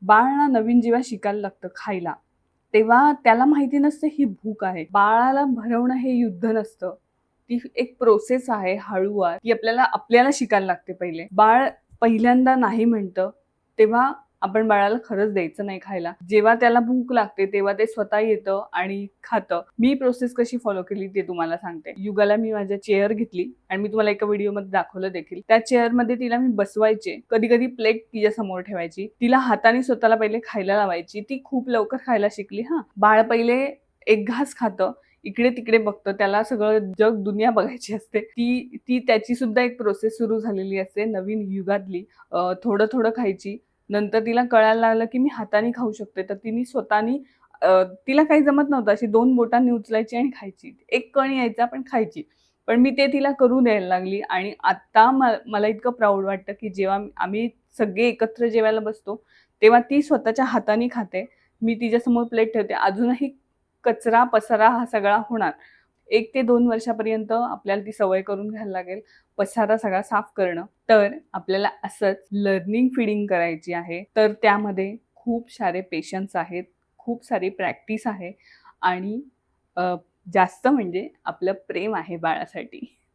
बाळ ना नवीन जेव्हा शिकायला लागतं खायला, तेव्हा त्याला माहिती नसते ही भूक आहे. बाळाला भरवणं हे युद्ध नसतं. ती एक प्रोसेस आहे हळूवार, ती आपल्याला आपल्याला शिकायला लागते पहिले. बाळ पहिल्यांदा नाही म्हणतं, तेव्हा आपण बाळाला खरंच द्यायचं नाही खायला. जेव्हा त्याला भूक लागते, तेव्हा ते स्वतः येतं आणि खातं. मी प्रोसेस कशी फॉलो केली ते तुम्हाला सांगते. युगाला मी माझ्या चेअर घेतली आणि मी तुम्हाला एका व्हिडिओमध्ये दाखवलं देखील. त्या चेअरमध्ये तिला मी बसवायचे. कधी-कधी प्लेट तिच्या समोर ठेवायची. तिला हाताने स्वतःला पहिले खायला लावायची. ती खूप लवकर खायला शिकली हां. बाळ पहिले एक घास खातं, इकडे-तिकडे बघतं. त्याला सगळं जग, दुनिया बघायची असते. ती ती त्याची सुद्धा एक प्रोसेस सुरू झालेली असते नवीन युगातली. थोडं-थोडं खायची. नंतर तिला कळायला लागलं, की मी हाताने खाऊ शकते. तर तिने स्वतःनी तिला काही जमत नव्हतं. अशी 2 बोटांनी उचलायची आणि खायची. एक कण यायचा पण खायची. पण मी ते तिला करू द्यायला लागली आणि आता मला इतकं प्राउड वाटतं, की जेव्हा आम्ही सगळे एकत्र जेवायला बसतो, तेव्हा ती स्वतःच्या हाताने खाते. मी तिच्यासमोर प्लेट ठेवते. अजूनही कचरा, पसारा हा सगळा होणार. 1 ते 2 वर्षापर्यंत आपल्याला ती सवय करून घ्यायला लागेल. पसारा सगळा साफ करणं. तर आपल्याला असंच लर्निंग फीडिंग करायची आहे. तर त्यामध्ये खूप सारे पेशन्स आहेत, खूप सारी प्रॅक्टिस आहे आणि अ, जास्त म्हणजे आपलं प्रेम आहे बाळासाठी.